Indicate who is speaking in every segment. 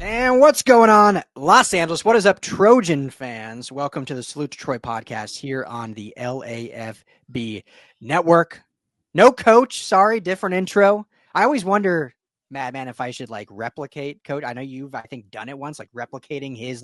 Speaker 1: And what's going on, Los Angeles? What is up, Trojan fans? Welcome to the Salute to Troy podcast here on the LAFB network. No coach, sorry, different intro. I always wonder, Madman, if I should replicate coach. I know you've, I think, done it once, replicating his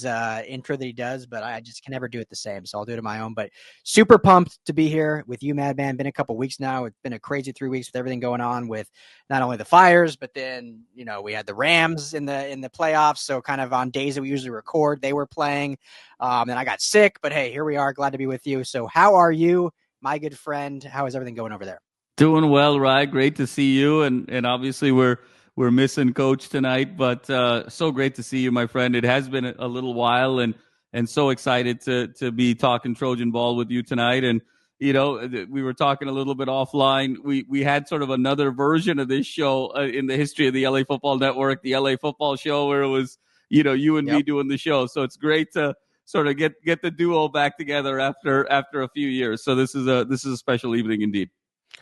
Speaker 1: intro that he does, but I just can never do it the same. So I'll do it on my own. But super pumped to be here with you, Madman. Been a couple weeks now. It's been a crazy 3 weeks with everything going on with not only the Fires, but then we had the Rams in the playoffs. So kind of on days that we usually record, they were playing. And I got sick, but hey, here we are. Glad to be with you. So how are you, my good friend? How is everything going over there?
Speaker 2: Doing well, Rye. Great to see you, and obviously we're missing Coach tonight, but so great to see you, my friend. It has been a little while, and so excited to be talking Trojan ball with you tonight. And we were talking a little bit offline. We had sort of another version of this show in the history of the LA Football Network, the LA Football Show, where it was you and me doing the show. So it's great to sort of get the duo back together after a few years. So this is a special evening indeed.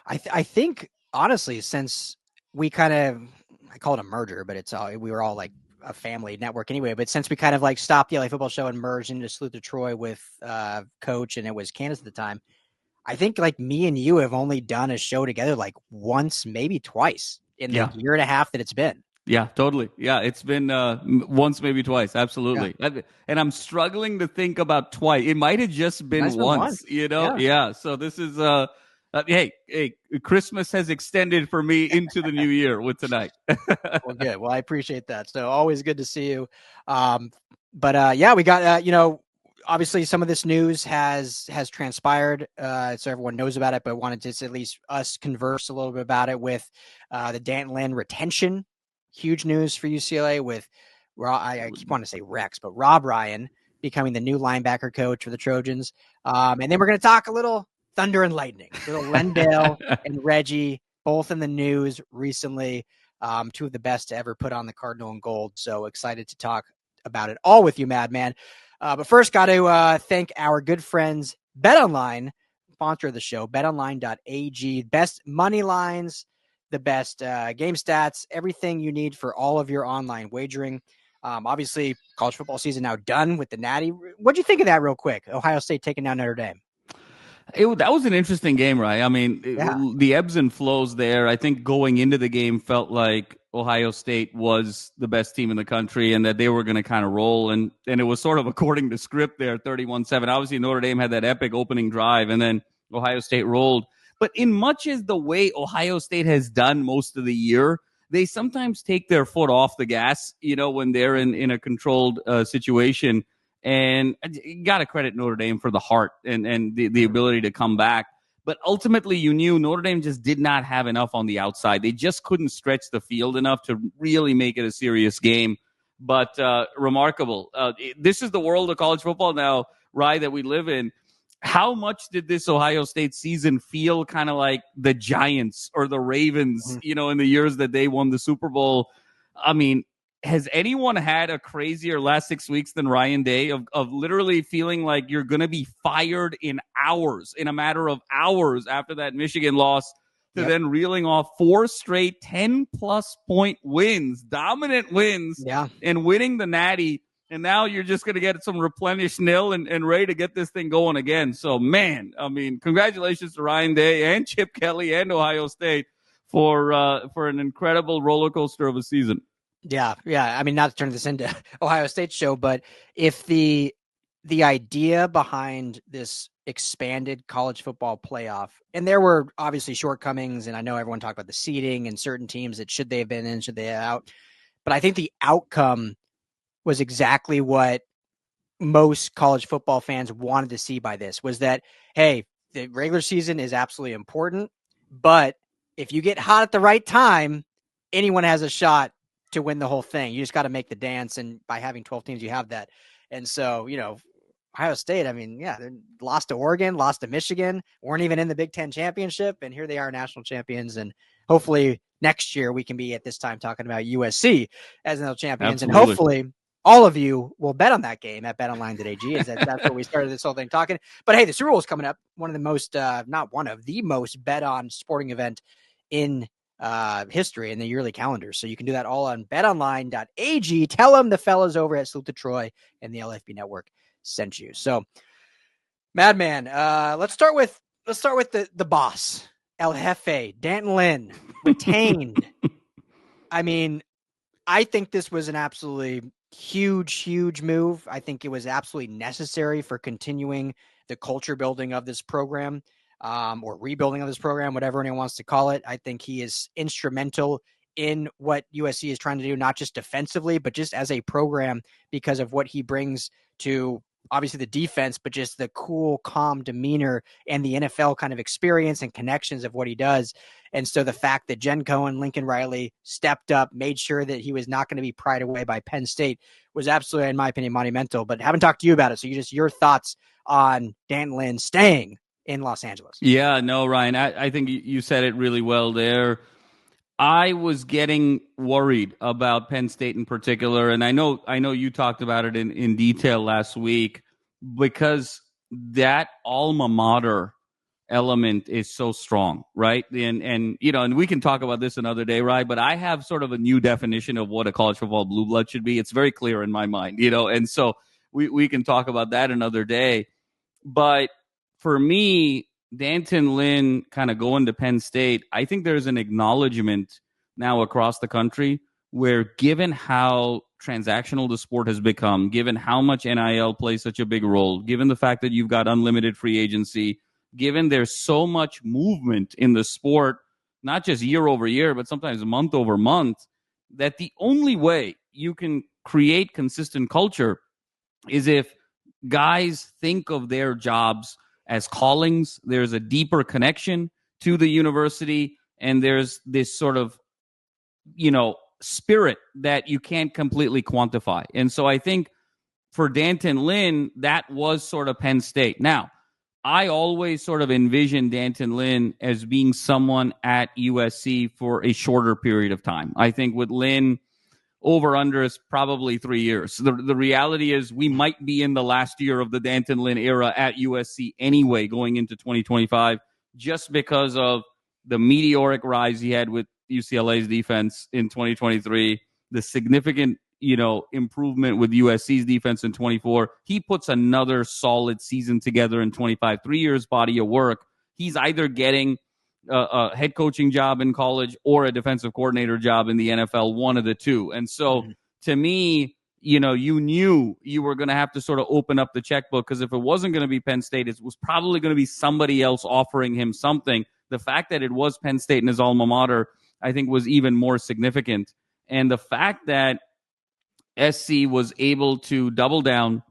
Speaker 1: I think, honestly, since we I call it a merger, but we were all like a family network anyway. But since we kind of stopped the LA Football Show and merged into Salute to Troy with Coach, and it was Candace at the time, I think me and you have only done a show together once, maybe twice in the year and a half that it's been.
Speaker 2: Yeah, totally. Yeah, it's been once, maybe twice. Absolutely. Yeah. And I'm struggling to think about twice. It might have just been once, Yeah. So this is hey, Christmas has extended for me into the new year with tonight.
Speaker 1: Well, good. Well, I appreciate that. So always good to see you. But we got, obviously some of this news has transpired, so everyone knows about it, but wanted to at least us converse a little bit about it with the D'Anton Lynn retention. Huge news for UCLA with, I keep wanting to say Rex, but Rob Ryan becoming the new linebacker coach for the Trojans. And then we're going to talk a little Thunder and Lightning. Little LenDale and Reggie, both in the news recently. Two of the best to ever put on the Cardinal and Gold. So excited to talk about it all with you, Madman. But first, got to thank our good friends BetOnline, sponsor of the show, betonline.ag. Best money lines, the best game stats, everything you need for all of your online wagering. Obviously, college football season now done with the Natty. What'd you think of that real quick? Ohio State taking down Notre Dame.
Speaker 2: That was an interesting game, right? I mean, the ebbs and flows there. I think going into the game felt like Ohio State was the best team in the country and that they were going to kind of roll. And it was sort of according to script there, 31-7. Obviously, Notre Dame had that epic opening drive, and then Ohio State rolled. But in much as the way Ohio State has done most of the year, they sometimes take their foot off the gas, when they're in a controlled situation. And you got to credit Notre Dame for the heart and the ability to come back. But ultimately, you knew Notre Dame just did not have enough on the outside. They just couldn't stretch the field enough to really make it a serious game. But remarkable. This is the world of college football now, Rye, that we live in. How much did this Ohio State season feel kind of like the Giants or the Ravens, in the years that they won the Super Bowl? I mean, has anyone had a crazier last 6 weeks than Ryan Day of literally feeling like you're going to be fired in a matter of hours after that Michigan loss to then reeling off 4 straight 10-plus point wins, dominant wins, and winning the Natty. And now you're just going to get some replenished nil and ready to get this thing going again. So, man, I mean, congratulations to Ryan Day and Chip Kelly and Ohio State for an incredible roller coaster of a season.
Speaker 1: Yeah. I mean, not to turn this into Ohio State show, but if the idea behind this expanded college football playoff, and there were obviously shortcomings, and I know everyone talked about the seeding and certain teams that should they have been in, should they have out, but I think the outcome was exactly what most college football fans wanted to see by this, was that, hey, the regular season is absolutely important, but if you get hot at the right time, anyone has a shot to win the whole thing. You just got to make the dance, and by having 12 teams, you have that. And so, Ohio State, I mean, they lost to Oregon, lost to Michigan, weren't even in the Big Ten championship, and here they are, national champions, and hopefully next year we can be at this time talking about USC as national champions.
Speaker 2: Absolutely.
Speaker 1: And hopefully all of you will bet on that game at betonline.ag. That's where we started this whole thing talking. But hey, the Super Bowl is coming up. One of the most, not one of the most bet on sporting event in history in the yearly calendar. So you can do that all on betonline.ag. Tell them the fellas over at Salute to Troy and the LFB Network sent you. So, Madman, let's start with the boss, El Jefe, D'Anton Lynn, retained. I mean, I think this was an absolutely huge move. I think it was absolutely necessary for continuing the culture building of this program, or rebuilding of this program, whatever anyone wants to call it. I think he is instrumental in what USC is trying to do, not just defensively, but just as a program, because of what he brings to obviously the defense, but just the cool, calm demeanor and the NFL kind of experience and connections of what he does. And so the fact that Jen Cohen, Lincoln Riley stepped up, made sure that he was not going to be pried away by Penn State was absolutely, in my opinion, monumental. But haven't talked to you about it. So your thoughts on D'Anton Lynn staying in Los Angeles.
Speaker 2: Yeah, no, Ryan, I think you said it really well there. I was getting worried about Penn State in particular, and I know you talked about it in detail last week, because that alma mater element is so strong, right? And we can talk about this another day, right? But I have sort of a new definition of what a college football blue blood should be. It's very clear in my mind, and so we can talk about that another day. But for me, D'Anton Lynn kind of going to Penn State, I think there's an acknowledgement now across the country where, given how transactional the sport has become, given how much NIL plays such a big role, given the fact that you've got unlimited free agency, given there's so much movement in the sport, not just year over year, but sometimes month over month, that the only way you can create consistent culture is if guys think of their jobs as callings. There's a deeper connection to the university, and there's this sort of, spirit that you can't completely quantify. And so I think for D'Anton Lynn, that was sort of Penn State. Now, I always sort of envisioned D'Anton Lynn as being someone at USC for a shorter period of time. I think with Lynn, over-under is probably 3 years. The reality is we might be in the last year of the D'Anton Lynn era at USC anyway, going into 2025, just because of the meteoric rise he had with UCLA's defense in 2023, the significant, improvement with USC's defense in 24. He puts another solid season together in 25, 3 years body of work. He's either getting a head coaching job in college or a defensive coordinator job in the NFL, one of the two. And so to me, you knew you were going to have to sort of open up the checkbook, because if it wasn't going to be Penn State, it was probably going to be somebody else offering him something. The fact that it was Penn State and his alma mater, I think, was even more significant. And the fact that SC was able to double down,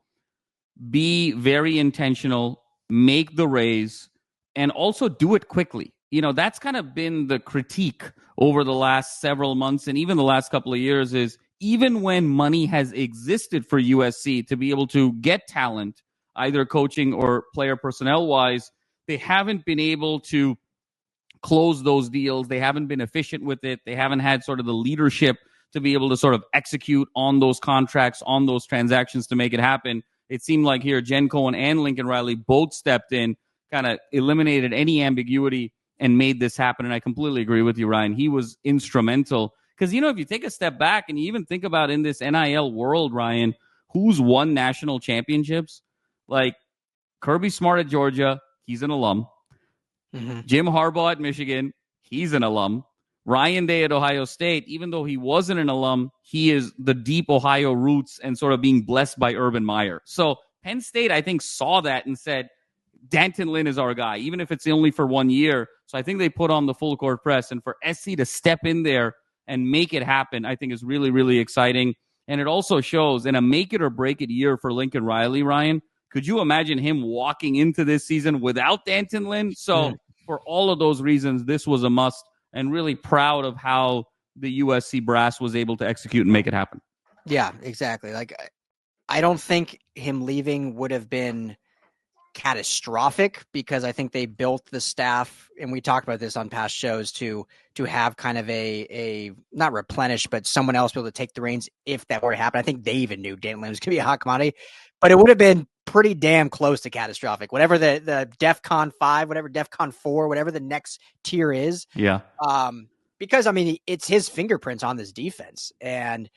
Speaker 2: be very intentional, make the raise, and also do it quickly. That's kind of been the critique over the last several months and even the last couple of years, is even when money has existed for USC to be able to get talent, either coaching or player personnel wise, they haven't been able to close those deals. They haven't been efficient with it. They haven't had sort of the leadership to be able to sort of execute on those contracts, on those transactions to make it happen. It seemed like here Jen Cohen and Lincoln Riley both stepped in, kind of eliminated any ambiguity and made this happen. And I completely agree with you, Ryan. He was instrumental. Because, if you take a step back and you even think about in this NIL world, Ryan, who's won national championships? Like Kirby Smart at Georgia, he's an alum. Jim Harbaugh at Michigan, he's an alum. Ryan Day at Ohio State, even though he wasn't an alum, he is the deep Ohio roots and sort of being blessed by Urban Meyer. So Penn State, I think, saw that and said, D'Anton Lynn is our guy, even if it's only for 1 year. So I think they put on the full court press. And for SC to step in there and make it happen, I think is really, really exciting. And it also shows in a make it or break it year for Lincoln Riley, Ryan, could you imagine him walking into this season without D'Anton Lynn? So for all of those reasons, this was a must, and really proud of how the USC brass was able to execute and make it happen.
Speaker 1: Yeah, exactly. Like, I don't think him leaving would have been catastrophic, because I think they built the staff, and we talked about this on past shows, to have kind of a not replenish, but someone else be able to take the reins if that were to happen. I think they even knew D'Anton Lynn was going to be a hot commodity, but it would have been pretty damn close to catastrophic. Whatever the DEFCON 5, whatever DEFCON 4, whatever the next tier is.
Speaker 2: Yeah.
Speaker 1: because I mean, it's his fingerprints on this defense, and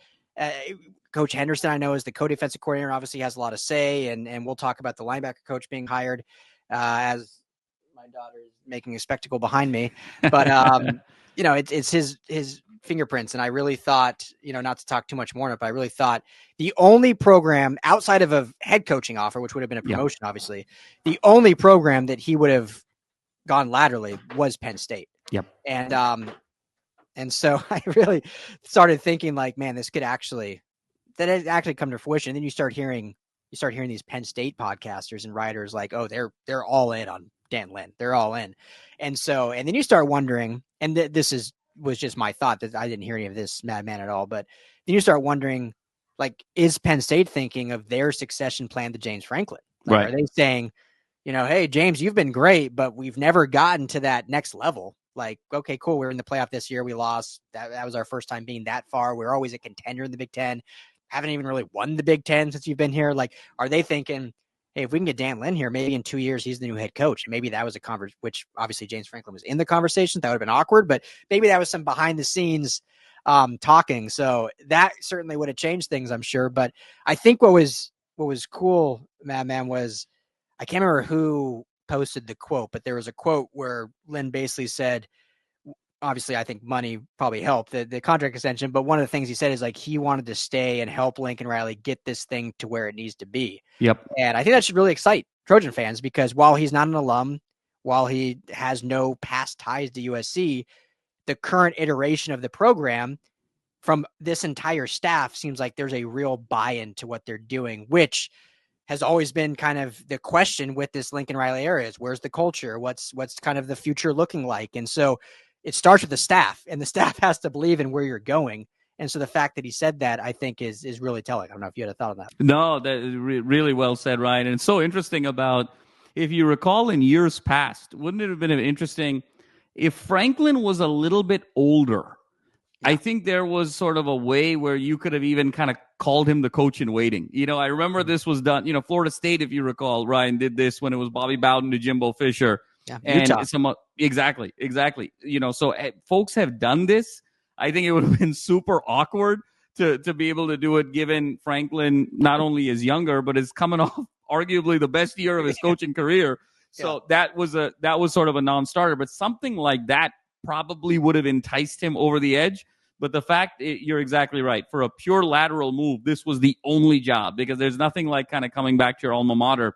Speaker 1: Coach Henderson, I know, is the co-defensive coordinator, obviously has a lot of say, and we'll talk about the linebacker coach being hired as my daughter is making a spectacle behind me. But, it's his fingerprints. And I really thought, not to talk too much more on it, but I really thought the only program outside of a head coaching offer, which would have been a promotion, obviously, the only program that he would have gone laterally was Penn State.
Speaker 2: Yep.
Speaker 1: And so I really started thinking like, man, this could actually come to fruition. And then you start hearing these Penn State podcasters and writers like, oh, they're all in on Dan Lynn. They're all in. And then you start wondering, and this was just my thought, that I didn't hear any of this Madman at all, but then you start wondering, like, is Penn State thinking of their succession plan to James Franklin? Like,
Speaker 2: right.
Speaker 1: Are they saying, hey, James, you've been great, but we've never gotten to that next level. Like, okay, cool. We're in the playoff this year. We lost. That was our first time being that far. We're always a contender in the Big Ten. Haven't even really won the Big Ten since you've been here. Like, are they thinking, hey, if we can get Dan Lynn here, maybe in 2 years, he's the new head coach. And maybe that was a conversation, which obviously James Franklin was in the conversation. That would have been awkward, but maybe that was some behind the scenes talking. So that certainly would have changed things, I'm sure. But I think what was cool, Madman, was, I can't remember who posted the quote, but there was a quote where Lynn basically said, obviously, I think money probably helped the contract extension, but one of the things he said is like he wanted to stay and help Lincoln Riley get this thing to where it needs to be.
Speaker 2: Yep.
Speaker 1: And I think that should really excite Trojan fans, because while he's not an alum, while he has no past ties to USC, the current iteration of the program from this entire staff seems like there's a real buy-in to what they're doing, which has always been kind of the question with this Lincoln Riley era is, where's the culture? What's kind of the future looking like? And so it starts with the staff, and the staff has to believe in where you're going. And so the fact that he said that, I think, is really telling. I don't know if you had a thought on that.
Speaker 2: No, that is really well said, Ryan. And it's so interesting about, if you recall in years past, wouldn't it have been interesting if Franklin was a little bit older? Yeah. I think there was sort of a way where you could have even kind of called him the coach in waiting. I remember this was done, Florida State, if you recall, Ryan did this when it was Bobby Bowden to Jimbo Fisher.
Speaker 1: Yeah,
Speaker 2: and exactly. So folks have done this. I think it would have been super awkward to be able to do it, given Franklin not only is younger, but is coming off arguably the best year of his coaching career. So that was sort of a non-starter, but something like that probably would have enticed him over the edge. But the fact, you're exactly right. For a pure lateral move, this was the only job, because there's nothing like kind of coming back to your alma mater.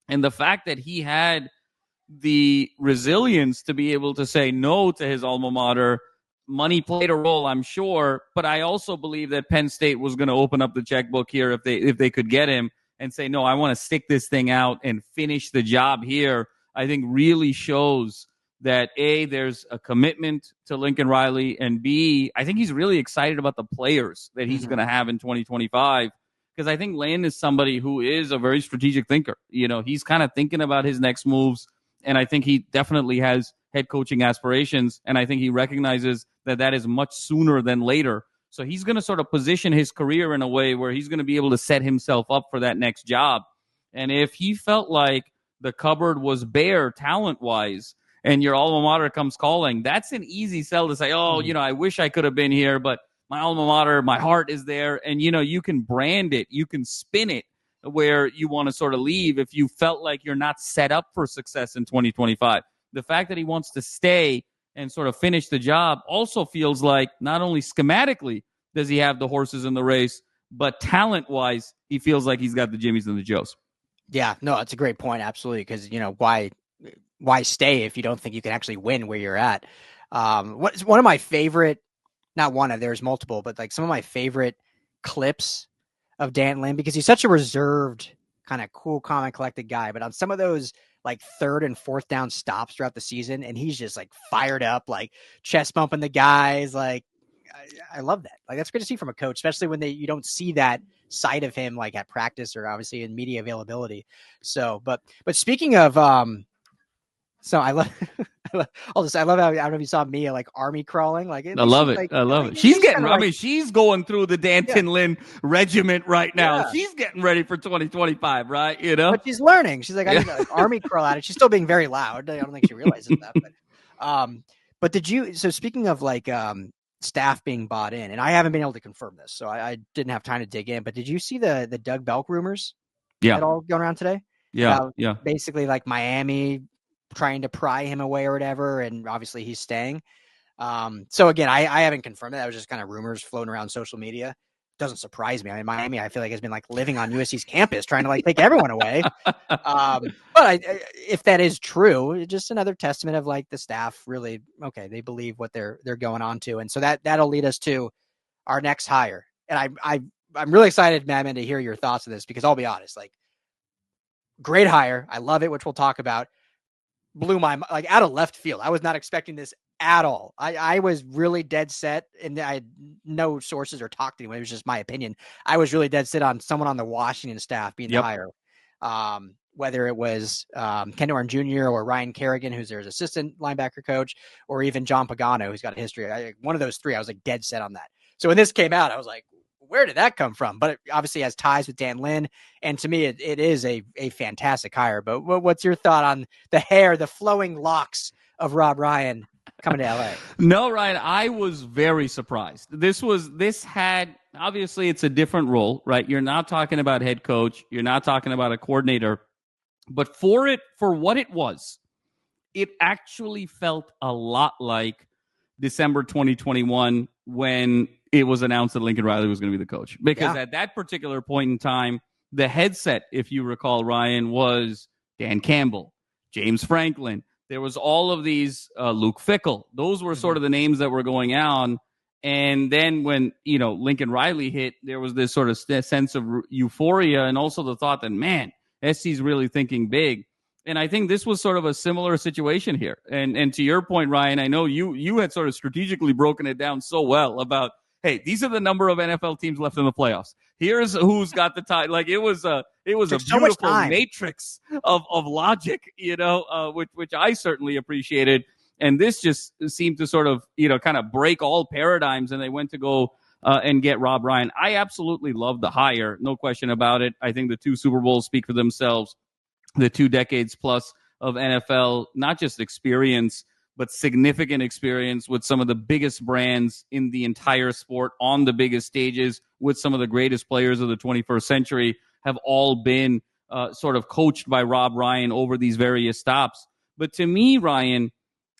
Speaker 2: And the fact that he had the resilience to be able to say no to his alma mater, money played a role, I'm sure, but I also believe that Penn State was going to open up the checkbook here if they could get him and say, no, I want to stick this thing out and finish the job here. I think really shows that A, there's a commitment to Lincoln Riley, and B, I think he's really excited about the players that he's going to have in 2025. Because I think Lane is somebody who is a very strategic thinker. He's kind of thinking about his next moves. And I think he definitely has head coaching aspirations. And I think he recognizes that is much sooner than later. So he's going to sort of position his career in a way where he's going to be able to set himself up for that next job. And if he felt like the cupboard was bare talent-wise and your alma mater comes calling, that's an easy sell to say, I wish I could have been here, but my alma mater, my heart is there. And, you can brand it. You can spin it where you want to sort of leave if you felt like you're not set up for success in 2025. The fact that he wants to stay and sort of finish the job also feels like not only schematically does he have the horses in the race, but talent-wise, he feels like he's got the Jimmies and the Joes.
Speaker 1: Yeah, no, that's a great point. Absolutely. Because, why stay if you don't think you can actually win where you're at? One of my favorite, there's multiple, but like some of my favorite clips of Dan Lynn, because he's such a reserved, kind of cool, calm, and collected guy. But on some of those like third and fourth down stops throughout the season, and he's just like fired up, like chest bumping the guys. Like I love that. Like that's great to see from a coach, especially when you don't see that side of him like at practice or obviously in media availability. So, but speaking of, so I love, I love how, I don't know if you saw Mia like army crawling. Like
Speaker 2: I love it. Like, I love it. She's getting, she's going through the D'Anton Lynn regiment right now. Yeah. She's getting ready for 2025, right?
Speaker 1: But she's learning. She's like, I need to like army crawl at it. She's still being very loud. I don't think she realizes that, But so speaking of like staff being bought in, and I haven't been able to confirm this, so I didn't have time to dig in, but did you see the Doug Belk rumors at all going around today?
Speaker 2: Yeah.
Speaker 1: Basically like Miami trying to pry him away or whatever, and obviously he's staying. So again, I haven't confirmed it. That was just kind of rumors floating around social media. Doesn't surprise me. I mean, Miami, I feel like has been like living on USC's campus, trying to like take everyone away. But if that is true, it's just another testament of like the staff really they believe what they're going on to, and so that'll lead us to our next hire. And I'm really excited, Madman, to hear your thoughts of this because I'll be honest, like great hire, I love it, which we'll talk about. Blew my like out of left field. I was not expecting this at all. I was really dead set, and I had no sources or talked to anyone. It was just my opinion. I was really dead set on someone on the Washington staff being the hire. Whether it was Ken Norton Jr. or Ryan Kerrigan, who's their assistant linebacker coach, or even John Pagano, who's got a history. One of those three, I was like dead set on that. So when this came out, I was like, where did that come from? But it obviously has ties with Dan Lynn. And to me, it is a fantastic hire. But what's your thought on the hair, the flowing locks of Rob Ryan coming to LA?
Speaker 2: No, Ryan, I was very surprised. This had, obviously it's a different role, right? You're not talking about head coach. You're not talking about a coordinator. But for what it was, it actually felt a lot like December 2021 when it was announced that Lincoln Riley was going to be the coach. Because at that particular point in time, the headset, if you recall, Ryan, was Dan Campbell, James Franklin. There was all of these, Luke Fickell. Those were sort of the names that were going on. And then when, Lincoln Riley hit, there was this sort of sense of euphoria and also the thought that, man, SC's really thinking big. And I think this was sort of a similar situation here. And to your point, Ryan, I know you had sort of strategically broken it down so well about, hey, these are the number of NFL teams left in the playoffs. Here's who's got the tie. Like it was a beautiful matrix of logic, which I certainly appreciated. And this just seemed to sort of, kind of break all paradigms. And they went to go and get Rob Ryan. I absolutely love the hire. No question about it. I think the 2 Super Bowls speak for themselves. The 2 decades plus of NFL, not just experience, but significant experience with some of the biggest brands in the entire sport on the biggest stages with some of the greatest players of the 21st century have all been sort of coached by Rob Ryan over these various stops. But to me, Ryan,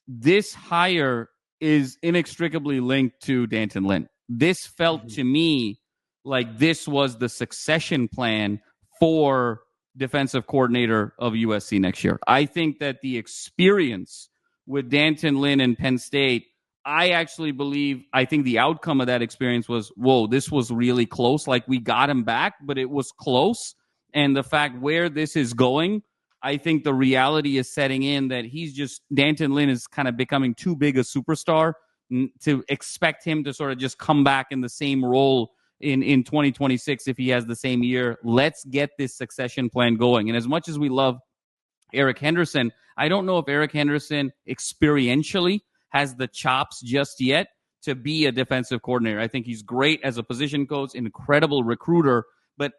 Speaker 2: this hire is inextricably linked to D'Anton Lynn. This felt to me like this was the succession plan for defensive coordinator of USC next year. I think that the experience with D'Anton Lynn and Penn State, I think the outcome of that experience was, whoa, this was really close. Like we got him back, but it was close. And the fact where this is going, I think the reality is setting in that D'Anton Lynn is kind of becoming too big a superstar to expect him to sort of just come back in the same role in 2026 if he has the same year. Let's get this succession plan going. And as much as we love Eric Henderson, I don't know if Eric Henderson experientially has the chops just yet to be a defensive coordinator. I think he's great as a position coach, incredible recruiter, but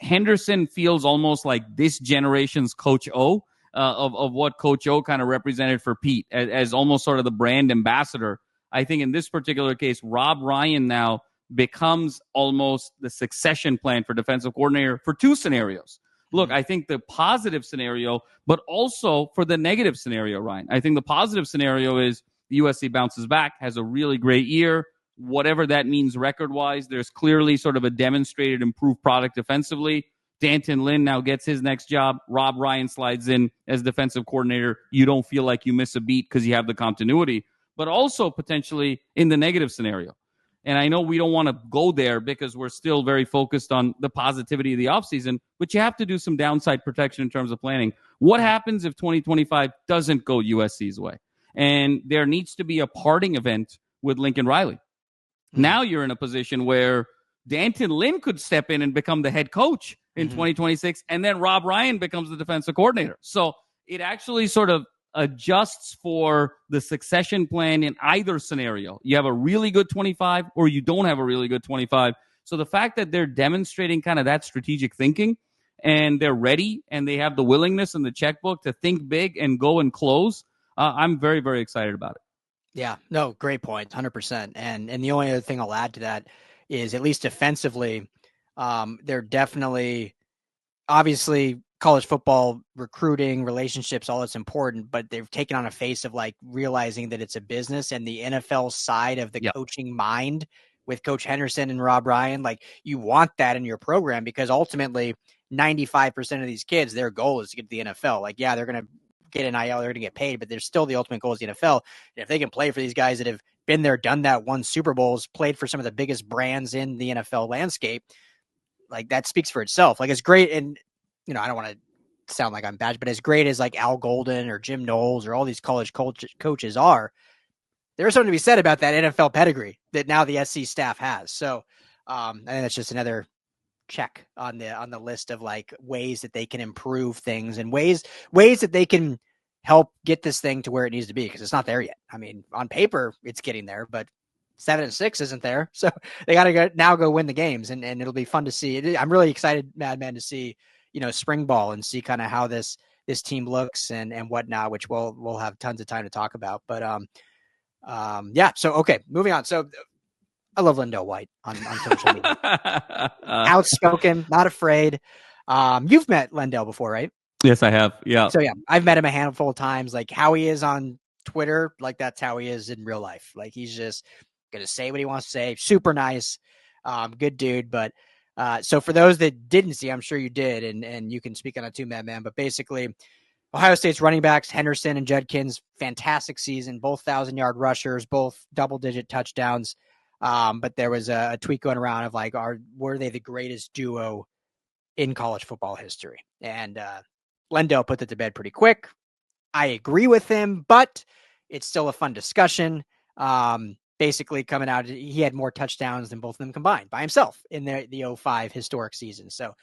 Speaker 2: Henderson feels almost like this generation's Coach O, of what Coach O kind of represented for Pete as almost sort of the brand ambassador. I think in this particular case, Rob Ryan now becomes almost the succession plan for defensive coordinator for 2 scenarios. Look, I think the positive scenario, but also for the negative scenario, Ryan. I think the positive scenario is USC bounces back, has a really great year, whatever that means record-wise. There's clearly sort of a demonstrated improved product defensively. D'Anton Lynn now gets his next job. Rob Ryan slides in as defensive coordinator. You don't feel like you miss a beat because you have the continuity, but also potentially in the negative scenario. And I know we don't want to go there because we're still very focused on the positivity of the offseason, but you have to do some downside protection in terms of planning. What happens if 2025 doesn't go USC's way? And there needs to be a parting event with Lincoln Riley. Now you're in a position where D'Anton Lynn could step in and become the head coach in 2026, and then Rob Ryan becomes the defensive coordinator. So it actually sort of adjusts for the succession plan in either scenario. You have a really good 25 or you don't have a really good 25. So the fact that they're demonstrating kind of that strategic thinking and they're ready and they have the willingness and the checkbook to think big and go and close, I'm very, very excited about it.
Speaker 1: Yeah, no, great point, 100%. And the only other thing I'll add to that is, at least defensively, they're definitely, obviously, college football recruiting, relationships, all that's important, but they've taken on a face of like realizing that it's a business, and the NFL side of the coaching mind with Coach Henderson and Rob Ryan, like, you want that in your program, because ultimately 95% of these kids, their goal is to get to the NFL. Like, yeah, they're going to get an IL, they're going to get paid, but there's still the ultimate goal is the NFL. And if they can play for these guys that have been there, done that, won Super Bowls, played for some of the biggest brands in the NFL landscape, like, that speaks for itself. Like, it's great. And, I don't want to sound like I'm bad, but as great as like Al Golden or Jim Knowles or all these college coaches are, there's something to be said about that NFL pedigree that now the SC staff has. So I think that's just another check on the list of like ways that they can improve things, and ways that they can help get this thing to where it needs to be, because it's not there yet. I mean, on paper it's getting there, but 7-6 isn't there. So they got to go win the games, and it'll be fun to see. I'm really excited, Madman, to see, spring ball and see kind of how this team looks and whatnot, which we'll have tons of time to talk about. But yeah. So, okay, moving on. So I love LenDale White on social media. Outspoken, not afraid. You've met LenDale before, right?
Speaker 2: Yes, I have. Yeah.
Speaker 1: So yeah, I've met him a handful of times. Like, how he is on Twitter, like, that's how he is in real life. Like, he's just gonna say what he wants to say. Super nice, good dude. But so for those that didn't see, I'm sure you did, and you can speak on it too, Madman. But basically, Ohio State's running backs, Henderson and Judkins, fantastic season, both 1,000-yard rushers, both double-digit touchdowns. But there was a tweet going around of like, were they the greatest duo in college football history? And LenDale put that to bed pretty quick. I agree with him, but it's still a fun discussion. Basically coming out, he had more touchdowns than both of them combined by himself in the 05 historic season. So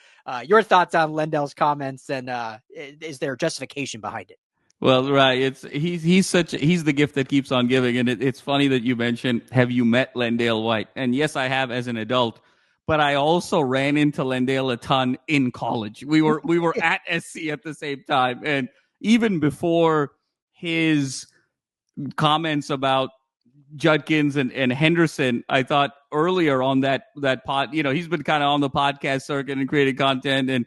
Speaker 1: your thoughts on LenDale's comments, and is there justification behind it?
Speaker 2: Well, right. He's the gift that keeps on giving. And it's funny that you mentioned, have you met LenDale White? And yes, I have, as an adult, but I also ran into LenDale a ton in college. We were at SC at the same time. And even before his comments about Judkins and Henderson, I thought earlier on that pod, he's been kind of on the podcast circuit and creating content, and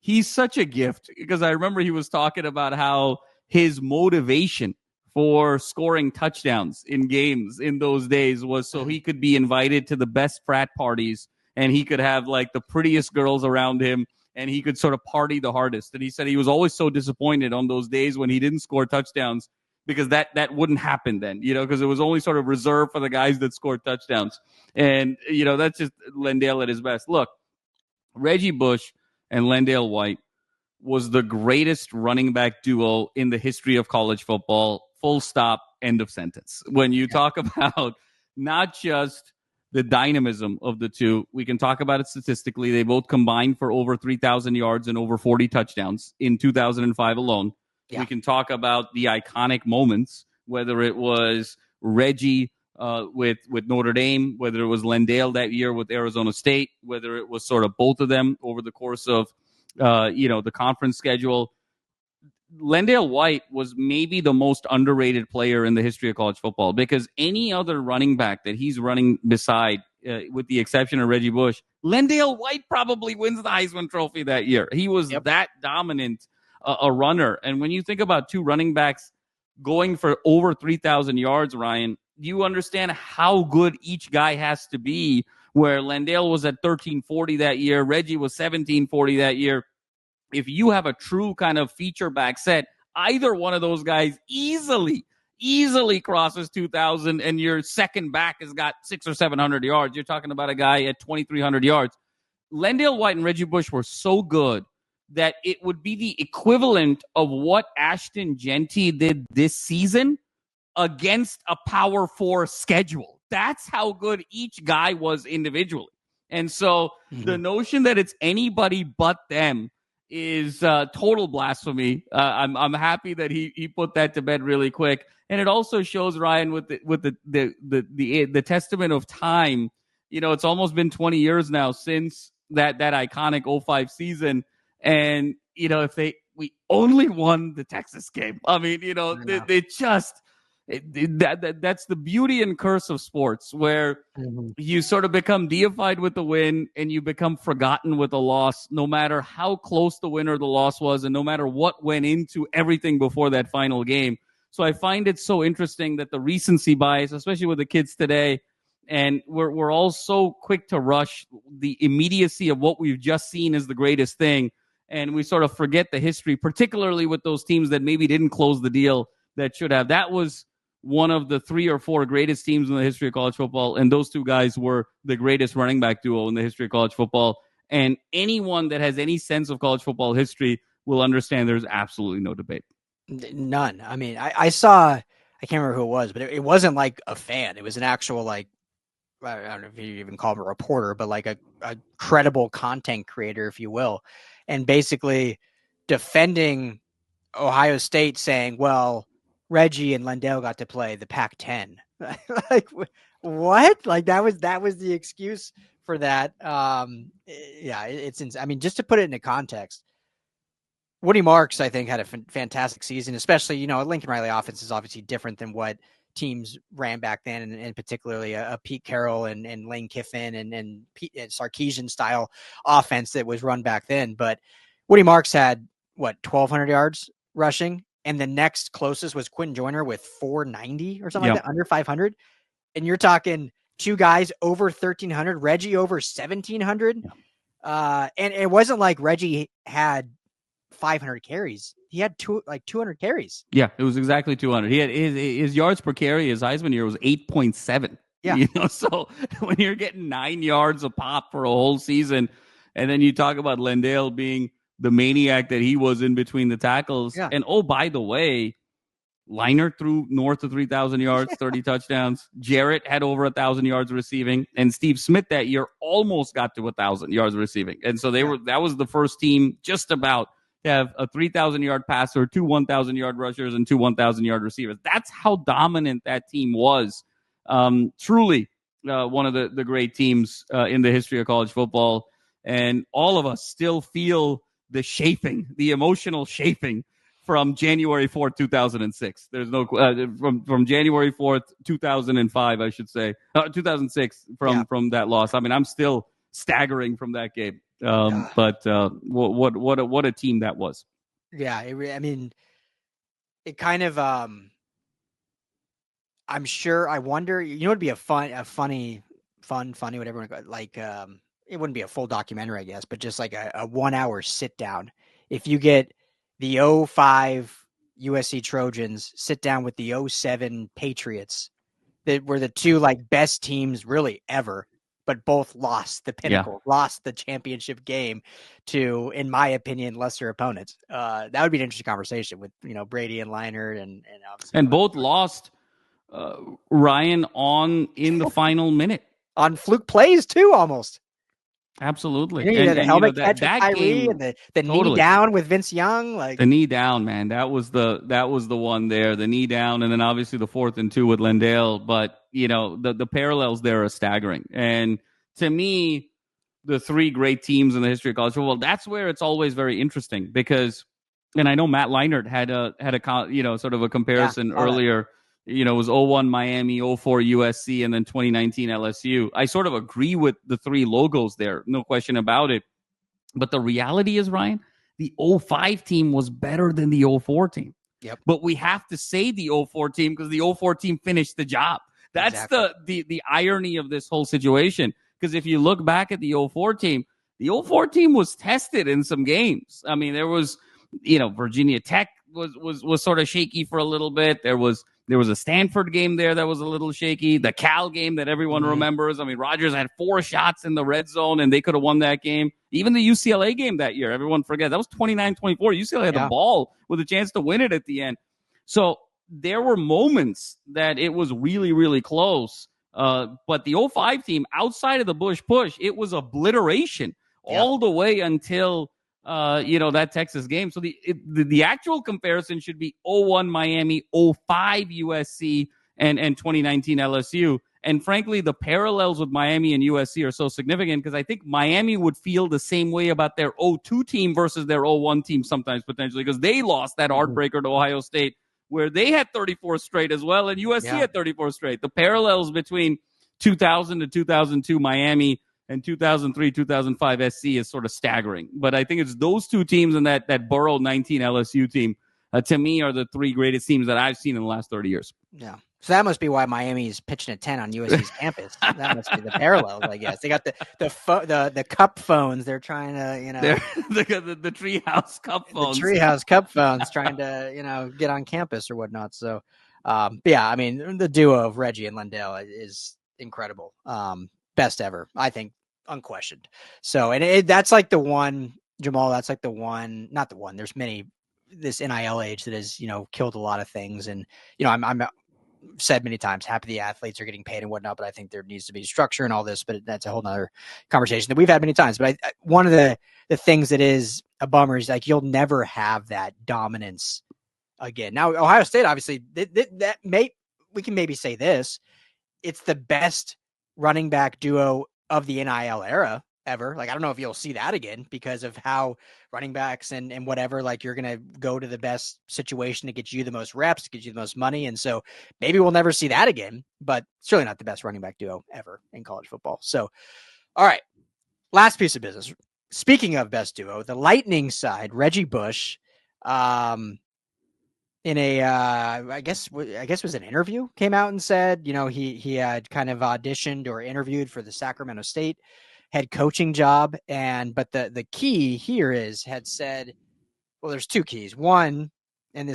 Speaker 2: he's such a gift, because I remember he was talking about how his motivation for scoring touchdowns in games in those days was so he could be invited to the best frat parties, and he could have like the prettiest girls around him, and he could sort of party the hardest. And he said he was always so disappointed on those days when he didn't score touchdowns, because that wouldn't happen then, because it was only sort of reserved for the guys that scored touchdowns. And, that's just LenDale at his best. Look, Reggie Bush and LenDale White was the greatest running back duo in the history of college football. Full stop, end of sentence. When you talk about not just the dynamism of the two, we can talk about it statistically. They both combined for over 3,000 yards and over 40 touchdowns in 2005 alone. Yeah. We can talk about the iconic moments, whether it was Reggie with Notre Dame, whether it was LenDale that year with Arizona State, whether it was sort of both of them over the course of the conference schedule. LenDale White was maybe the most underrated player in the history of college football, because any other running back that he's running beside, with the exception of Reggie Bush, LenDale White probably wins the Heisman Trophy that year. He was that dominant a runner. And when you think about two running backs going for over 3,000 yards, Ryan, you understand how good each guy has to be, where LenDale was at 1340 that year, Reggie was 1740 that year. If you have a true kind of feature back set, either one of those guys easily crosses 2,000, and your second back has got 600 or 700 yards. You're talking about a guy at 2,300 yards. LenDale White and Reggie Bush were so good that it would be the equivalent of what Ashton Jeanty did this season against a Power 4 schedule. That's how good each guy was individually. And so the notion that it's anybody but them is total blasphemy. I'm happy that he put that to bed really quick. And it also shows, Ryan, with the testament of time. It's almost been 20 years now since that iconic 05 season. And, we only won the Texas game. I mean, they just, That's the beauty and curse of sports, where you sort of become deified with the win and you become forgotten with the loss, no matter how close the win or the loss was, and no matter what went into everything before that final game. So I find it so interesting that the recency bias, especially with the kids today, and we're all so quick to rush the immediacy of what we've just seen as the greatest thing, and we sort of forget the history, particularly with those teams that maybe didn't close the deal that should have. That was one of the 3 or 4 greatest teams in the history of college football, and those two guys were the greatest running back duo in the history of college football. And anyone that has any sense of college football history will understand there's absolutely no debate.
Speaker 1: None. I mean, I saw, I can't remember who it was, but it wasn't like a fan. It was an actual, like, I don't know if you even call him a reporter, but like a credible content creator, if you will. And basically defending Ohio State, saying, well, Reggie and LenDale got to play the Pac-10. Like, what? Like, that was the excuse for that. Yeah, it's I mean, just to put it into context, Woody Marks, I think, had a fantastic season, especially, you know, Lincoln Riley offense is obviously different than what teams ran back then, and particularly a Pete Carroll and Lane Kiffin and Sarkisian style offense that was run back then. But Woody Marks had, 1,200 yards rushing, and the next closest was Quinten Joyner with 490 or something like that, under 500. And you're talking two guys over 1,300, Reggie over 1,700. And it wasn't like Reggie had 500 carries. He had 200 carries.
Speaker 2: Yeah, it was exactly 200. He had his yards per carry, his Heisman year was 8.7.
Speaker 1: Yeah.
Speaker 2: You know, so when you're getting 9 yards a pop for a whole season, and then you talk about LenDale being the maniac that he was in between the tackles.
Speaker 1: Yeah.
Speaker 2: And, oh, by the way, Leinart threw north of 3,000 yards, 30 touchdowns. Jarrett had over 1,000 yards receiving. And Steve Smith that year almost got to 1,000 yards receiving. And so that was the first team just about to have a 3,000-yard passer, 2 1,000-yard rushers, and 2 1,000-yard receivers. That's how dominant that team was. Truly one of the great teams in the history of college football. And all of us still feel the emotional shaping from January 4th, 2006. There's no from January 4th, 2005, I should say, 2006 from that loss. I mean, I'm still staggering from that game. But what a team that was.
Speaker 1: Yeah, I mean, it kind of I'm sure. I wonder. You know, it'd be a funny, whatever. Like, it wouldn't be a full documentary, I guess, but just like a 1 hour sit down. If you get the 05 USC Trojans sit down with the 07 Patriots, that were the two like best teams really ever, but both lost the pinnacle, lost the championship game to, in my opinion, lesser opponents. That would be an interesting conversation with, you know, Brady and Leinart
Speaker 2: and both lost Ryan in the final minute
Speaker 1: on fluke plays too, almost.
Speaker 2: Absolutely.
Speaker 1: You know, the helmet catch with Kyrie
Speaker 2: game,
Speaker 1: and the knee down with Vince Young. Like
Speaker 2: the knee down, man. That was the one there. The knee down, and then obviously the 4th and 2 with LenDale. But you know, the parallels there are staggering. And to me, the 3 great teams in the history of college football, that's where it's always very interesting because, and I know Matt Leinart had a sort of a comparison earlier. You know, it was 01 Miami, 04 USC, and then 2019 LSU. I sort of agree with the 3 logos there, no question about it. But the reality is, Ryan, the 05 team was better than the 04 team.
Speaker 1: Yep.
Speaker 2: But we have to say the 04 team because the 04 team finished the job. That's exactly the irony of this whole situation. Because if you look back at the 04 team was tested in some games. I mean, there was, you know, Virginia Tech was sort of shaky for a little bit. There was a Stanford game there that was a little shaky. The Cal game that everyone remembers. I mean, Rodgers had 4 shots in the red zone, and they could have won that game. Even the UCLA game that year, everyone forgets. That was 29-24. UCLA had the ball with a chance to win it at the end. So there were moments that it was really, really close. But the 05 team, outside of the Bush push, it was obliteration all the way until that Texas game. So the actual comparison should be 01 Miami, 05 USC, and 2019 LSU. And frankly, the parallels with Miami and USC are so significant because I think Miami would feel the same way about their 02 team versus their 01 team sometimes potentially because they lost that heartbreaker to Ohio State where they had 34 straight as well, and USC had 34 straight. The parallels between 2000 to 2002 Miami and 2003, 2005 SC is sort of staggering. But I think it's those two teams and that Burrow 19 LSU team, to me, are the three greatest teams that I've seen in the last 30 years.
Speaker 1: Yeah. So that must be why Miami is pitching a 10 on USC's campus. That must be the parallels, I guess. They got the cup phones. They're trying to,
Speaker 2: the treehouse cup phones.
Speaker 1: The treehouse cup phones trying to, get on campus or whatnot. So, yeah, I mean, the duo of Reggie and LenDale is incredible. Best ever, I think, unquestioned. So, and that's like the one, Jamal, that's like the one, not the one, there's many, this NIL age that has, killed a lot of things. And, I'm said many times, happy the athletes are getting paid and whatnot, but I think there needs to be structure and all this, but that's a whole nother conversation that we've had many times. But one of the things that is a bummer is like, you'll never have that dominance again. Now, Ohio State, obviously we can maybe say this, it's the best running back duo of the NIL era ever. Like, I don't know if you'll see that again because of how running backs and whatever, like you're going to go to the best situation to get you the most reps, to get you the most money. And so maybe we'll never see that again, but certainly not the best running back duo ever in college football. So, all right, last piece of business. Speaking of best duo, the Lightning side, Reggie Bush, in a, I guess it was an interview, came out and said, he had kind of auditioned or interviewed for the Sacramento State head coaching job. But the key here had said, well, there's two keys. One, and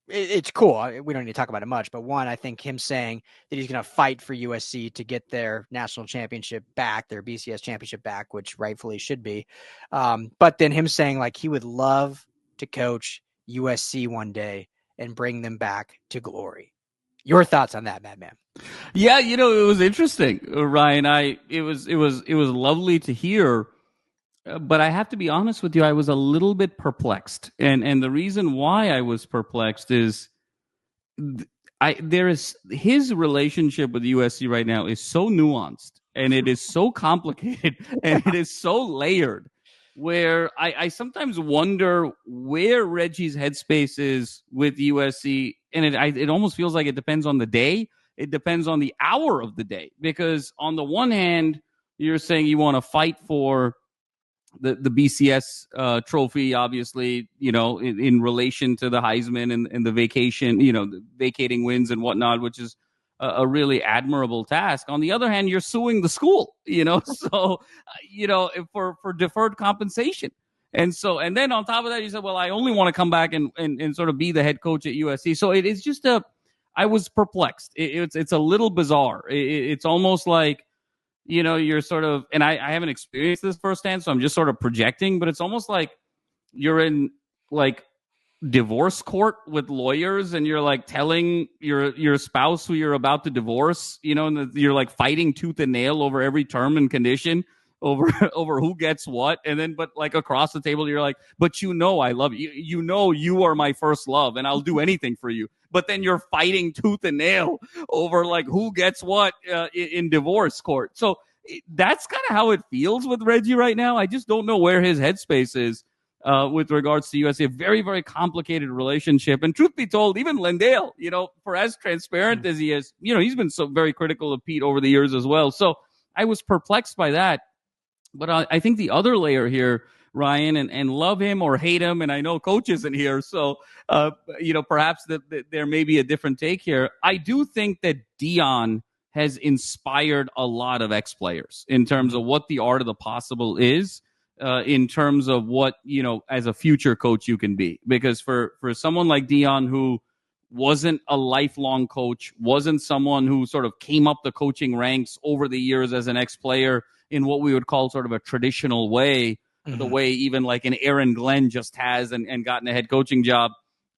Speaker 1: it's cool. We don't need to talk about it much, but one, I think him saying that he's going to fight for USC to get their national championship back, their BCS championship back, which rightfully should be. But then him saying like he would love to coach USC one day and bring them back to glory. Your thoughts on that, Madman?
Speaker 2: Yeah, it was interesting, Ryan. It was lovely to hear, but I have to be honest with you, I was a little bit perplexed, and the reason why I was perplexed is his relationship with USC right now is so nuanced, and it is so complicated, and it is so layered, where I sometimes wonder where Reggie's headspace is with USC, and it almost feels like it depends on the day. It depends on the hour of the day, because on the one hand, you're saying you want to fight for the BCS trophy, obviously, in relation to the Heisman and the vacation, the vacating wins and whatnot, which is a really admirable task. On the other hand, you're suing the school, so, for deferred compensation. And then on top of that, you said, well, I only want to come back and sort of be the head coach at USC. So it is just I was perplexed. It's a little bizarre. It's almost like, you're sort of, and I haven't experienced this firsthand, so I'm just sort of projecting, but it's almost like you're in like divorce court with lawyers and you're like telling your spouse who you're about to divorce, and you're like fighting tooth and nail over every term and condition over who gets what. And then, but like across the table, you're like, but I love you. You are my first love and I'll do anything for you. But then you're fighting tooth and nail over like who gets what in divorce court. So that's kind of how it feels with Reggie right now. I just don't know where his headspace is with regards to USC. A very, very complicated relationship. And truth be told, even LenDale, for as transparent as he is, he's been so very critical of Pete over the years as well. So I was perplexed by that. But I think the other layer here, Ryan, and love him or hate him, and I know Coach isn't here, so perhaps there may be a different take here. I do think that Deion has inspired a lot of ex-players in terms of what the art of the possible is, in terms of what, as a future coach you can be. Because for someone like Deion, who wasn't a lifelong coach, wasn't someone who sort of came up the coaching ranks over the years as an ex-player in what we would call sort of a traditional way, the way even like an Aaron Glenn just has and gotten a head coaching job.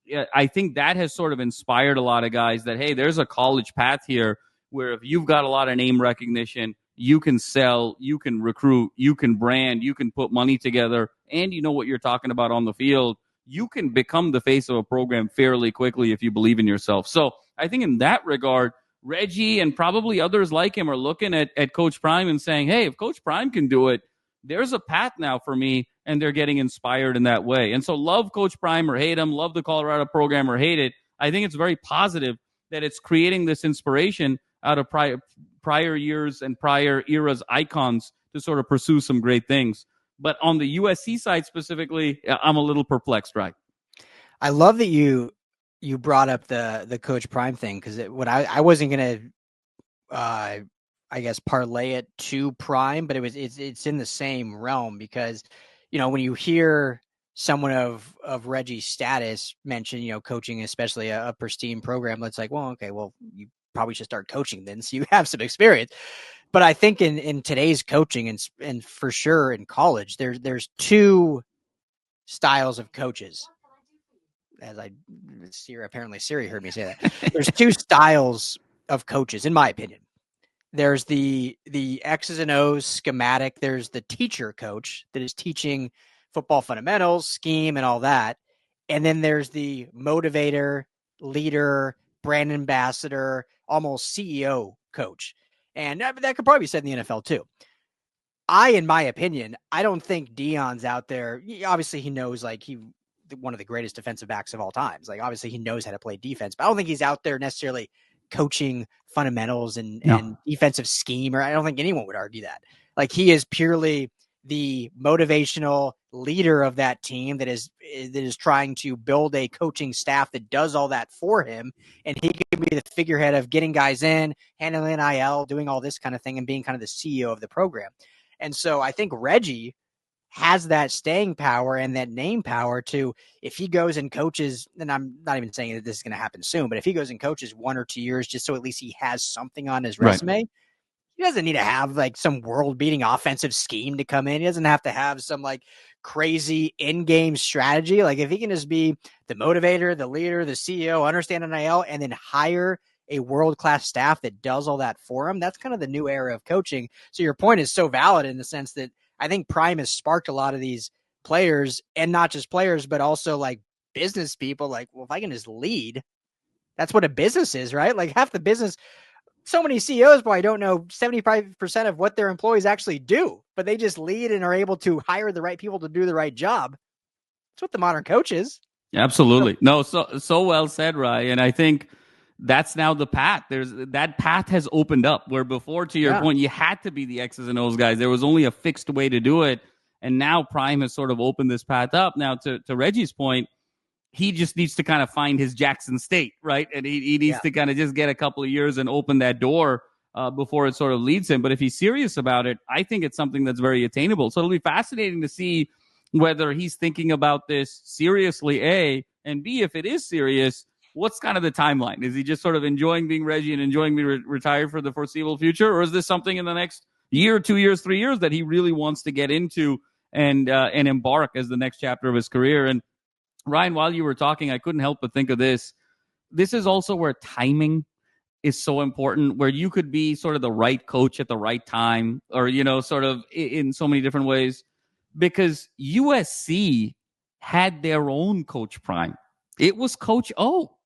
Speaker 2: Yeah, I think that has sort of inspired a lot of guys that, hey, there's a college path here where if you've got a lot of name recognition, you can sell, you can recruit, you can brand, you can put money together, and you know what you're talking about on the field. You can become the face of a program fairly quickly if you believe in yourself. So I think in that regard, Reggie and probably others like him are looking at Coach Prime and saying, hey, if Coach Prime can do it, there's a path now for me, and they're getting inspired in that way. And so love Coach Prime or hate him, love the Colorado program or hate it. I think it's very positive that it's creating this inspiration out of prior years and prior eras icons to sort of pursue some great things. But on the USC side specifically, I'm a little perplexed, right?
Speaker 1: I love that you brought up the Coach Prime thing, because what I wasn't gonna I guess parlay it to Prime, but it's in the same realm, because when you hear someone of Reggie's status mention coaching, especially a pristine program, it's like, well, okay, well, you probably should start coaching then, so you have some experience. But I think in today's coaching and for sure in college, there's two styles of coaches. As Siri heard me say that. There's two styles of coaches, in my opinion. There's the X's and O's schematic. There's the teacher coach that is teaching football fundamentals, scheme, and all that. And then there's the motivator, leader, brand ambassador, almost CEO coach. And that could probably be said in the NFL too. In my opinion, I don't think Deion's out there. Obviously, he knows, like, one of the greatest defensive backs of all times. Like, obviously he knows how to play defense, but I don't think he's out there necessarily coaching fundamentals and defensive scheme, or I don't think anyone would argue that. Like, he is purely the motivational leader of that team that is trying to build a coaching staff that does all that for him. And he can be the figurehead of getting guys in, handling NIL, doing all this kind of thing, and being kind of the CEO of the program. And so I think Reggie has that staying power and that name power to, if he goes and coaches, and I'm not even saying that this is going to happen soon, but if he goes and coaches 1 or 2 years, just so at least he has something on his resume, right. He doesn't need to have like some world-beating offensive scheme to come in. He doesn't have to have some like crazy in-game strategy. Like, if he can just be the motivator, the leader, the CEO, understand NIL, and then hire a world-class staff that does all that for him, that's kind of the new era of coaching. So your point is so valid in the sense that I think Prime has sparked a lot of these players, and not just players, but also like business people. Like, well, if I can just lead, that's what a business is, right? Like, half the business, so many CEOs probably don't know 75% of what their employees actually do, but they just lead and are able to hire the right people to do the right job. That's what the modern coach is.
Speaker 2: Absolutely. No, so well said, Ryan. And I think that's now the path. That path has opened up, where before, to your point, you had to be the X's and O's guys. There was only a fixed way to do it. And now Prime has sort of opened this path up. Now, to Reggie's point, he just needs to kind of find his Jackson State, right? And he needs to kind of just get a couple of years and open that door before it sort of leads him. But if he's serious about it, I think it's something that's very attainable. So it'll be fascinating to see whether he's thinking about this seriously, A, and B, if it is serious, what's kind of the timeline? Is he just sort of enjoying being Reggie and enjoying being retired for the foreseeable future? Or is this something in the next year, 2 years, 3 years that he really wants to get into and embark as the next chapter of his career? And Ryan, while you were talking, I couldn't help but think of this. This is also where timing is so important, where you could be sort of the right coach at the right time, or, sort of in so many different ways, because USC had their own Coach Prime. It was Coach O.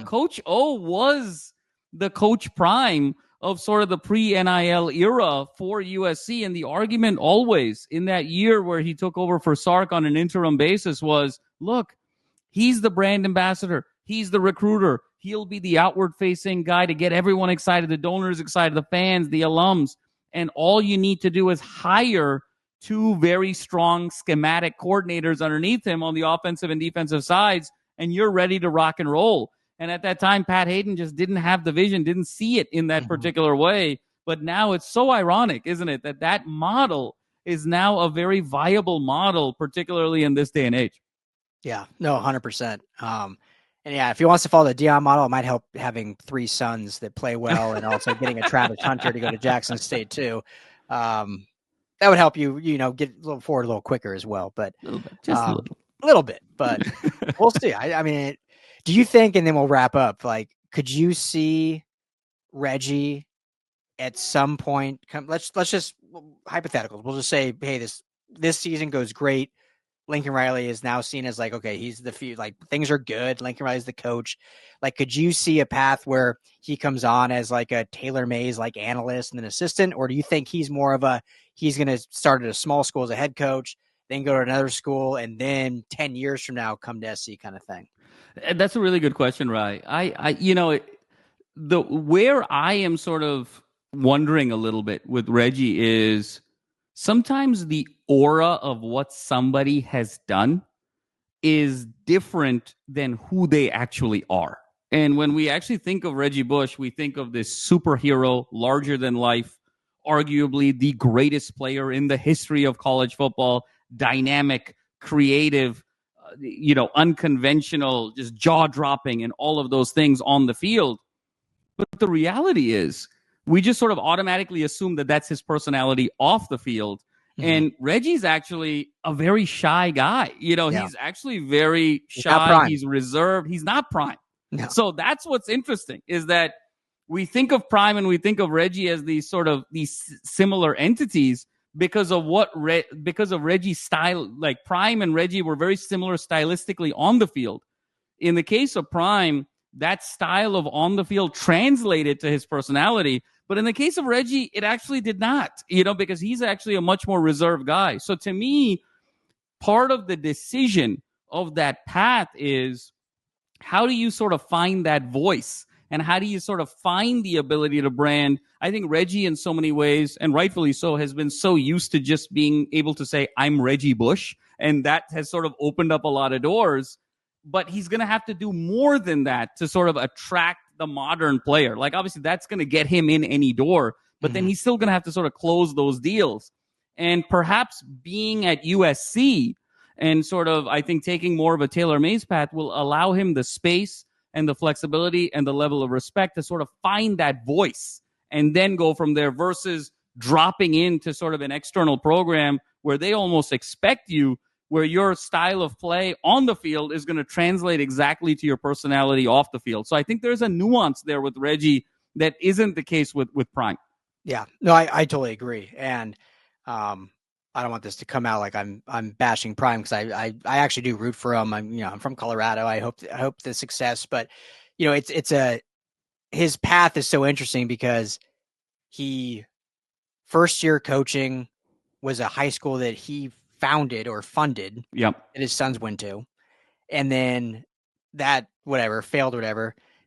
Speaker 2: Coach O was the Coach Prime of sort of the pre-NIL era for USC. And the argument always in that year where he took over for Sark on an interim basis was, look, he's the brand ambassador. He's the recruiter. He'll be the outward-facing guy to get everyone excited, the donors excited, the fans, the alums. And all you need to do is hire 2 very strong schematic coordinators underneath him on the offensive and defensive sides, and you're ready to rock and roll. And at that time, Pat Hayden just didn't have the vision, didn't see it in that particular way. But now it's so ironic, isn't it, that model is now a very viable model, particularly in this day and age.
Speaker 1: Yeah, no, 100%. And yeah, if he wants to follow the Deion model, it might help having 3 sons that play well, and also getting a Travis Hunter to go to Jackson State too. That would help you, get a little forward a little quicker as well. But
Speaker 2: a little bit, just a
Speaker 1: little bit, but we'll see. I mean, do you think, and then we'll wrap up, like, could you see Reggie at some point let's just hypotheticals. We'll just say, hey, this season goes great. Lincoln Riley is now seen as like, okay, he's things are good. Lincoln Riley's the coach. Like, could you see a path where he comes on as like a Taylor Mays, like analyst and an assistant? Or do you think he's more of he's going to start at a small school as a head coach, then go to another school, and then 10 years from now come to SC kind of thing?
Speaker 2: That's a really good question, Rye. Where I am sort of wondering a little bit with Reggie is sometimes the aura of what somebody has done is different than who they actually are. And when we actually think of Reggie Bush, we think of this superhero, larger than life, arguably the greatest player in the history of college football, dynamic, creative, unconventional, just jaw dropping, and all of those things on the field. But the reality is, we just sort of automatically assume that that's his personality off the field. Mm-hmm. And Reggie's actually a very shy guy. He's actually very shy. He's reserved. He's not prime. No. So that's what's interesting, is that we think of prime and we think of Reggie as these similar entities because of Reggie's style. Like, prime and Reggie were very similar stylistically on the field. In the case of prime, that style of on the field translated to his personality. But in the case of Reggie, it actually did not, because he's actually a much more reserved guy. So to me, part of the decision of that path is, how do you sort of find that voice? And how do you sort of find the ability to brand? I think Reggie, in so many ways, and rightfully so, has been so used to just being able to say, I'm Reggie Bush. And that has sort of opened up a lot of doors. But he's going to have to do more than that to sort of attract the modern player. Like, obviously, that's going to get him in any door, but then he's still going to have to sort of close those deals. And perhaps being at USC and sort of, I think, taking more of a tailor-made path will allow him the space and the flexibility and the level of respect to sort of find that voice and then go from there, versus dropping into sort of an external program where they almost expect you, where your style of play on the field is going to translate exactly to your personality off the field. So I think there's a nuance there with Reggie that isn't the case with Prime.
Speaker 1: Yeah, no, I totally agree. And I don't want this to come out like I'm bashing Prime, because I actually do root for him. I'm from Colorado. I hope the success, but his path is so interesting because he first year coaching was a high school that he founded or funded,
Speaker 2: that
Speaker 1: his sons went to, and then that failed.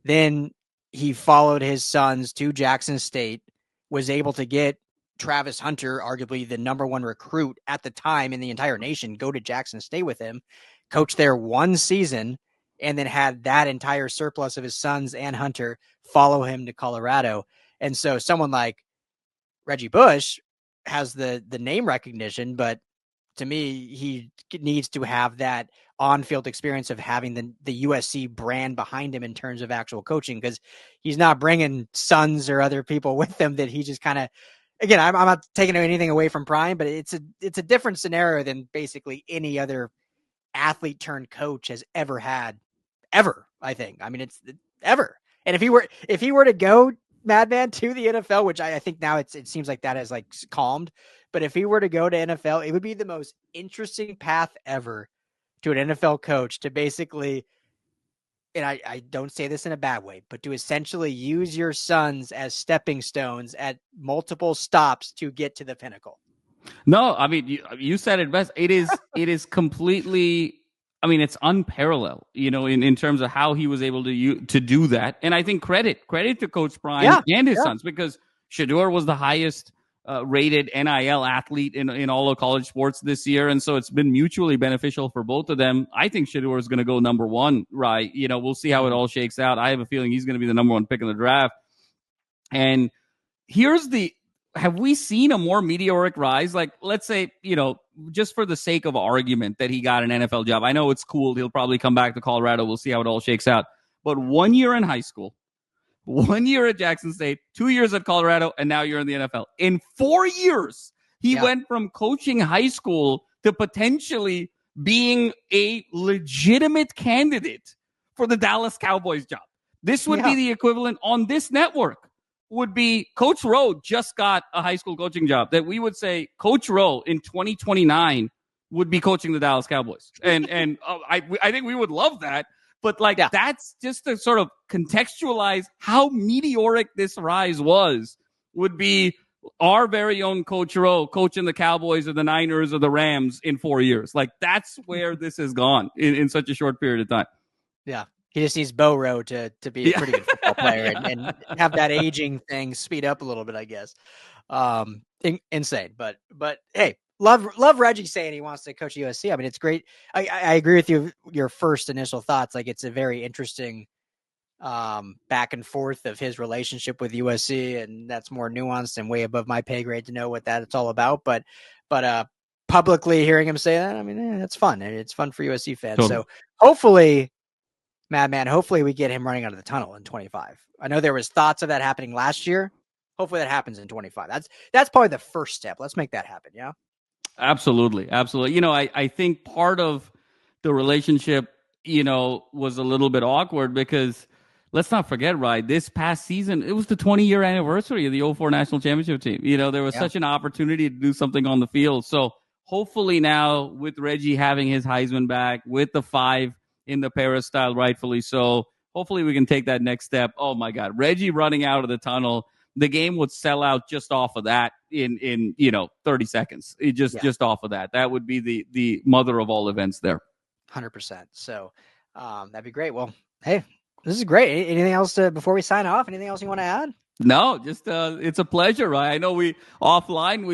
Speaker 1: Then he followed his sons to Jackson State, was able to get Travis Hunter, arguably the number one recruit at the time in the entire nation, go to Jackson State with him, coach there one season, and then had that entire surplus of his sons and Hunter follow him to Colorado. And so someone like Reggie Bush has the name recognition, but to me, he needs to have that on-field experience of having the USC brand behind him in terms of actual coaching, because he's not bringing sons or other people with him that he just kind of, again, I'm not taking anything away from Prime, but it's a different scenario than basically any other athlete turned coach has ever had, I think. I mean, it's ever. And if he were to go, Madman, to the NFL, which I think now it seems like that has like calmed, but if he were to go to NFL, it would be the most interesting path ever to an NFL coach to basically, and I don't say this in a bad way, but to essentially use your sons as stepping stones at multiple stops to get to the pinnacle.
Speaker 2: No, I mean, you said it best. It is completely, I mean, it's unparalleled, in terms of how he was able to do that. And I think credit to Coach Prime and his sons, because Shedeur was the highest rated NIL athlete in all of college sports this year. And so it's been mutually beneficial for both of them. I think Shedeur is going to go number one, right? We'll see how it all shakes out. I have a feeling he's going to be the number one pick in the draft. And have we seen a more meteoric rise? Like, let's say, just for the sake of argument that he got an NFL job. I know it's cool. He'll probably come back to Colorado. We'll see how it all shakes out. But 1 year in high school, 1 year at Jackson State, 2 years at Colorado, and now you're in the NFL. In 4 years, he went from coaching high school to potentially being a legitimate candidate for the Dallas Cowboys job. This would be the equivalent on this network. Would be Coach Rowe just got a high school coaching job, that we would say Coach Rowe in 2029 would be coaching the Dallas Cowboys. And I think we would love that. But that's just to sort of contextualize how meteoric this rise would be our very own Coach Rowe coaching the Cowboys or the Niners or the Rams in 4 years. Like, that's where this has gone in such a short period of time.
Speaker 1: Yeah. He just needs Bo Rowe to be a pretty good football player and have that aging thing speed up a little bit, I guess. Insane, but hey, love Reggie saying he wants to coach USC. I mean, it's great. I agree with you. Your first initial thoughts, like it's a very interesting back and forth of his relationship with USC, and that's more nuanced and way above my pay grade to know what it's all about. But publicly hearing him say that, I mean, it's fun. It's fun for USC fans.
Speaker 2: Totally.
Speaker 1: So hopefully, Madman, hopefully we get him running out of the tunnel in 25. I know there was thoughts of that happening last year. Hopefully that happens in 25. That's probably the first step. Let's make that happen. Yeah.
Speaker 2: Absolutely. Absolutely. I think part of the relationship, was a little bit awkward because let's not forget, right, this past season, it was the 20-year anniversary of the 04 national championship team. There was such an opportunity to do something on the field. So hopefully now with Reggie having his Heisman back, with the 5 in the peristyle, rightfully so, hopefully we can take that next step. Oh my God, Reggie running out of the tunnel. The game would sell out just off of that in 30 seconds. Just off of that. That would be the mother of all events there.
Speaker 1: 100%. So that'd be great. Well, hey, this is great. Anything else before we sign off? Anything else you want to add?
Speaker 2: No, just it's a pleasure, right? I know we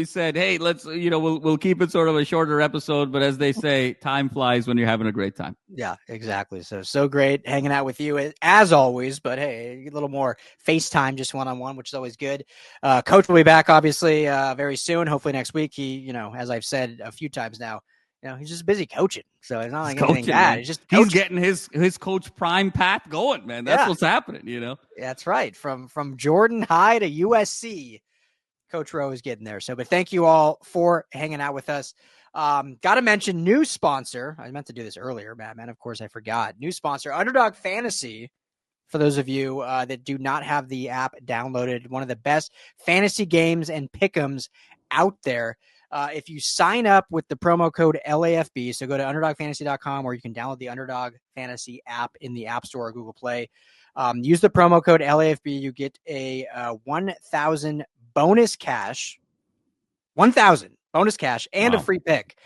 Speaker 2: said, hey, let's we'll keep it sort of a shorter episode, but as they say, time flies when you're having a great time.
Speaker 1: Yeah, exactly. So great hanging out with you as always. But hey, a little more FaceTime, just one-on-one, which is always good. Coach will be back obviously very soon. Hopefully next week. He, as I've said a few times now, he's just busy coaching. So it's not like anything bad. It's just
Speaker 2: he's getting his coach prime path going, man. That's what's happening,
Speaker 1: That's right. From Jordan High to USC, Coach Rowe is getting there. So, but thank you all for hanging out with us. Got to mention new sponsor. I meant to do this earlier, Madman. Of course, I forgot. New sponsor, Underdog Fantasy. For those of you that do not have the app downloaded, one of the best fantasy games and pick'ems out there. If you sign up with the promo code LAFB, so go to underdogfantasy.com, or you can download the Underdog Fantasy app in the App Store or Google Play. Use the promo code LAFB. You get a 1,000 bonus cash, 1,000 bonus cash, and a free pick.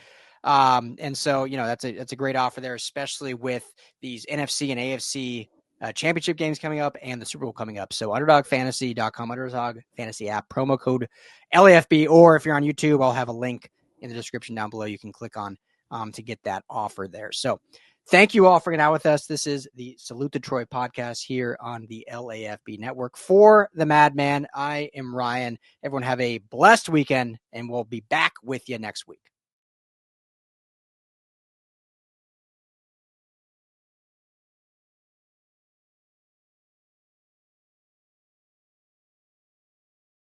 Speaker 1: And so, that's a great offer there, especially with these NFC and AFC championship games coming up and the Super Bowl coming up. So underdogfantasy.com, Underdog Fantasy app, promo code LAFB, or if you're on YouTube, I'll have a link in the description down below. You can click on to get that offer there. So thank you all for getting out with us. This is the Salute to Troy podcast here on the LAFB network. For the Madman, I am Ryan. Everyone have a blessed weekend, and we'll be back with you next week.